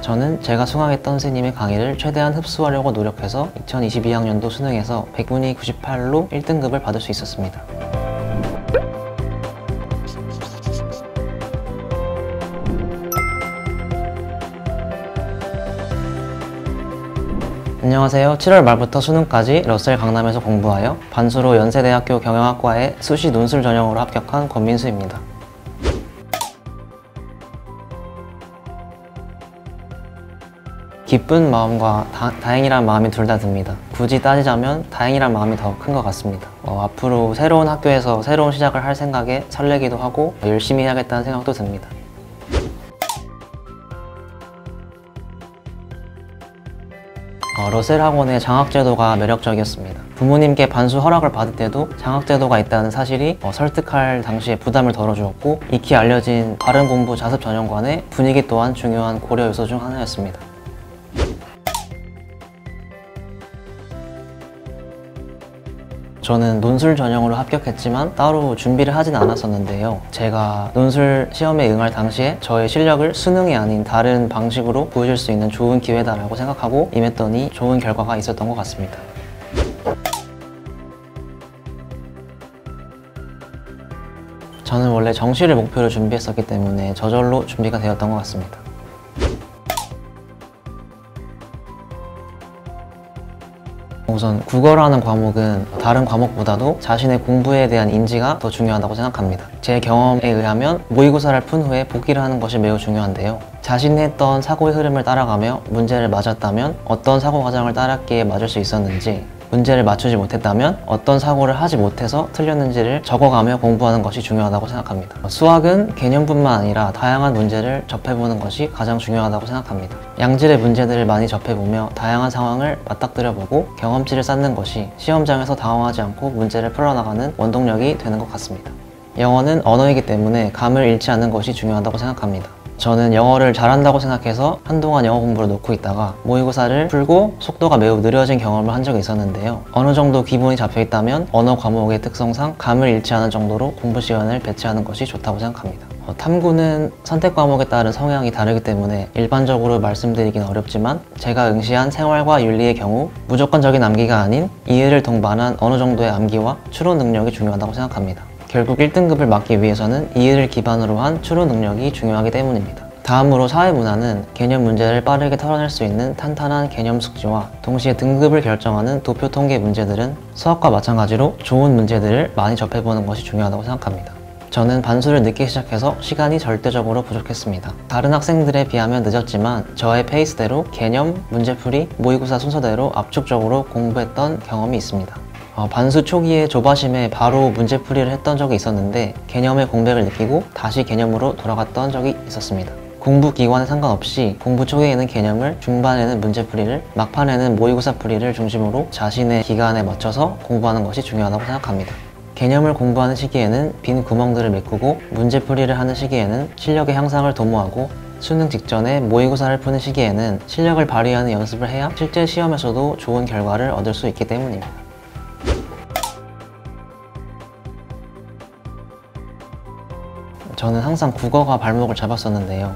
저는 제가 수강했던 선생님의 강의를 최대한 흡수하려고 노력해서 2022학년도 수능에서 100분위 98로 1등급을 받을 수 있었습니다. 안녕하세요. 7월 말부터 수능까지 러셀 강남에서 공부하여 반수로 연세대학교 경영학과에 수시 논술 전형으로 합격한 권민수입니다. 기쁜 마음과 다행이란 마음이 둘 다 듭니다. 굳이 따지자면 다행이란 마음이 더 큰 것 같습니다. 앞으로 새로운 학교에서 새로운 시작을 할 생각에 설레기도 하고 열심히 해야겠다는 생각도 듭니다. 러셀 학원의 장학제도가 매력적이었습니다. 부모님께 반수 허락을 받을 때도 장학제도가 있다는 사실이 설득할 당시에 부담을 덜어주었고, 익히 알려진 바른 공부 자습 전형관의 분위기 또한 중요한 고려 요소 중 하나였습니다. 저는 논술 전형으로 합격했지만 따로 준비를 하진 않았었는데요. 제가 논술 시험에 응할 당시에 저의 실력을 수능이 아닌 다른 방식으로 보여줄 수 있는 좋은 기회다라고 생각하고 임했더니 좋은 결과가 있었던 것 같습니다. 저는 원래 정시를 목표로 준비했었기 때문에 저절로 준비가 되었던 것 같습니다. 우선 국어라는 과목은 다른 과목보다도 자신의 공부에 대한 인지가 더 중요하다고 생각합니다. 제 경험에 의하면 모의고사를 푼 후에 복기를 하는 것이 매우 중요한데요. 자신이 했던 사고의 흐름을 따라가며 문제를 맞았다면 어떤 사고 과정을 따랐기에 맞을 수 있었는지, 문제를 맞추지 못했다면 어떤 사고를 하지 못해서 틀렸는지를 적어가며 공부하는 것이 중요하다고 생각합니다. 수학은 개념뿐만 아니라 다양한 문제를 접해보는 것이 가장 중요하다고 생각합니다. 양질의 문제들을 많이 접해보며 다양한 상황을 맞닥뜨려보고 경험치를 쌓는 것이 시험장에서 당황하지 않고 문제를 풀어나가는 원동력이 되는 것 같습니다. 영어는 언어이기 때문에 감을 잃지 않는 것이 중요하다고 생각합니다. 저는 영어를 잘한다고 생각해서 한동안 영어 공부를 놓고 있다가 모의고사를 풀고 속도가 매우 느려진 경험을 한 적이 있었는데요. 어느 정도 기본이 잡혀 있다면 언어 과목의 특성상 감을 잃지 않을 정도로 공부 시간을 배치하는 것이 좋다고 생각합니다. 탐구는 선택 과목에 따른 성향이 다르기 때문에 일반적으로 말씀드리긴 어렵지만, 제가 응시한 생활과 윤리의 경우 무조건적인 암기가 아닌 이해를 동반한 어느 정도의 암기와 추론 능력이 중요하다고 생각합니다. 결국 1등급을 맞기 위해서는 이해를 기반으로 한 추론 능력이 중요하기 때문입니다. 다음으로 사회문화는 개념 문제를 빠르게 털어낼 수 있는 탄탄한 개념 숙지와 동시에 등급을 결정하는 도표 통계 문제들은 수학과 마찬가지로 좋은 문제들을 많이 접해보는 것이 중요하다고 생각합니다. 저는 반수를 늦게 시작해서 시간이 절대적으로 부족했습니다. 다른 학생들에 비하면 늦었지만 저의 페이스대로 개념, 문제풀이, 모의고사 순서대로 압축적으로 공부했던 경험이 있습니다. 반수 초기에 조바심에 바로 문제풀이를 했던 적이 있었는데 개념의 공백을 느끼고 다시 개념으로 돌아갔던 적이 있었습니다. 공부 기간에 상관없이 공부 초기에는 개념을, 중반에는 문제풀이를, 막판에는 모의고사 풀이를 중심으로 자신의 기간에 맞춰서 공부하는 것이 중요하다고 생각합니다. 개념을 공부하는 시기에는 빈 구멍들을 메꾸고, 문제풀이를 하는 시기에는 실력의 향상을 도모하고, 수능 직전에 모의고사를 푸는 시기에는 실력을 발휘하는 연습을 해야 실제 시험에서도 좋은 결과를 얻을 수 있기 때문입니다. 저는 항상 국어가 발목을 잡았었는데요.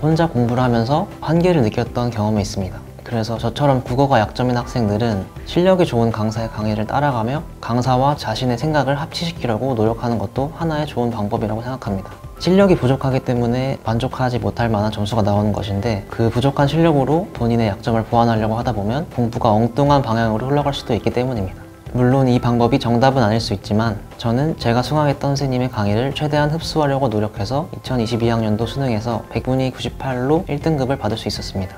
혼자 공부를 하면서 한계를 느꼈던 경험이 있습니다. 그래서 저처럼 국어가 약점인 학생들은 실력이 좋은 강사의 강의를 따라가며 강사와 자신의 생각을 합치시키려고 노력하는 것도 하나의 좋은 방법이라고 생각합니다. 실력이 부족하기 때문에 만족하지 못할 만한 점수가 나오는 것인데, 그 부족한 실력으로 본인의 약점을 보완하려고 하다 보면 공부가 엉뚱한 방향으로 흘러갈 수도 있기 때문입니다. 물론 이 방법이 정답은 아닐 수 있지만, 저는 제가 수강했던 선생님의 강의를 최대한 흡수하려고 노력해서 2022학년도 수능에서 100분위 98로 1등급을 받을 수 있었습니다.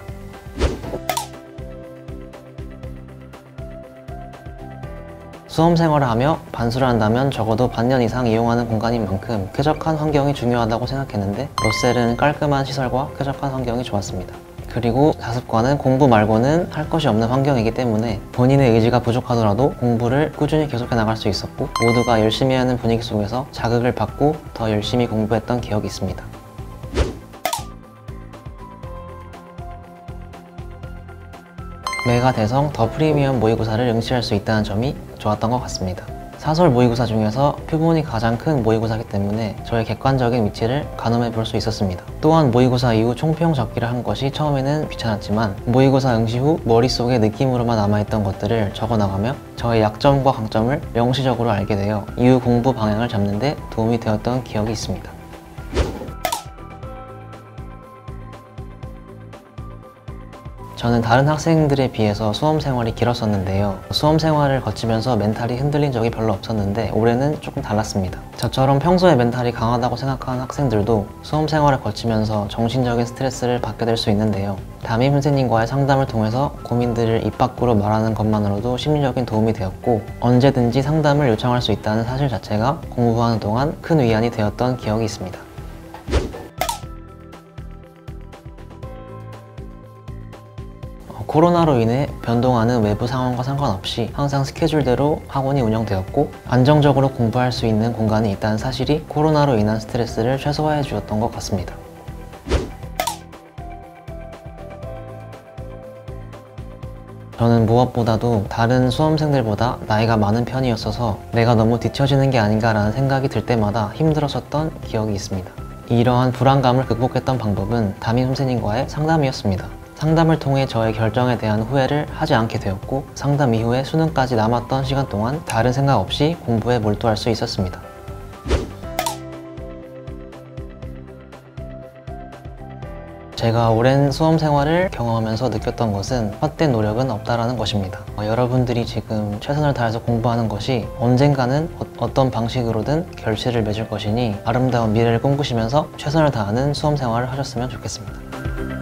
수험 생활을 하며 반수를 한다면 적어도 반년 이상 이용하는 공간인 만큼 쾌적한 환경이 중요하다고 생각했는데, 러셀은 깔끔한 시설과 쾌적한 환경이 좋았습니다. 그리고 자습관은 공부 말고는 할 것이 없는 환경이기 때문에 본인의 의지가 부족하더라도 공부를 꾸준히 계속해 나갈 수 있었고, 모두가 열심히 하는 분위기 속에서 자극을 받고 더 열심히 공부했던 기억이 있습니다. 메가대성 더 프리미엄 모의고사를 응시할 수 있다는 점이 좋았던 것 같습니다. 사설 모의고사 중에서 표본이 가장 큰 모의고사이기 때문에 저의 객관적인 위치를 가늠해 볼 수 있었습니다. 또한 모의고사 이후 총평 적기를 한 것이 처음에는 귀찮았지만 모의고사 응시 후 머릿속에 느낌으로만 남아있던 것들을 적어나가며 저의 약점과 강점을 명시적으로 알게 되어 이후 공부 방향을 잡는 데 도움이 되었던 기억이 있습니다. 저는 다른 학생들에 비해서 수험 생활이 길었었는데요. 수험 생활을 거치면서 멘탈이 흔들린 적이 별로 없었는데 올해는 조금 달랐습니다. 저처럼 평소에 멘탈이 강하다고 생각하는 학생들도 수험 생활을 거치면서 정신적인 스트레스를 받게 될 수 있는데요. 담임 선생님과의 상담을 통해서 고민들을 입 밖으로 말하는 것만으로도 심리적인 도움이 되었고 언제든지 상담을 요청할 수 있다는 사실 자체가 공부하는 동안 큰 위안이 되었던 기억이 있습니다. 코로나로 인해 변동하는 외부 상황과 상관없이 항상 스케줄대로 학원이 운영되었고 안정적으로 공부할 수 있는 공간이 있다는 사실이 코로나로 인한 스트레스를 최소화해 주었던 것 같습니다. 저는 무엇보다도 다른 수험생들보다 나이가 많은 편이었어서 내가 너무 뒤처지는 게 아닌가라는 생각이 들 때마다 힘들었었던 기억이 있습니다. 이러한 불안감을 극복했던 방법은 담임 선생님과의 상담이었습니다. 상담을 통해 저의 결정에 대한 후회를 하지 않게 되었고 상담 이후에 수능까지 남았던 시간 동안 다른 생각 없이 공부에 몰두할 수 있었습니다. 제가 오랜 수험 생활을 경험하면서 느꼈던 것은 헛된 노력은 없다라는 것입니다. 여러분들이 지금 최선을 다해서 공부하는 것이 언젠가는 어떤 방식으로든 결실을 맺을 것이니 아름다운 미래를 꿈꾸시면서 최선을 다하는 수험 생활을 하셨으면 좋겠습니다.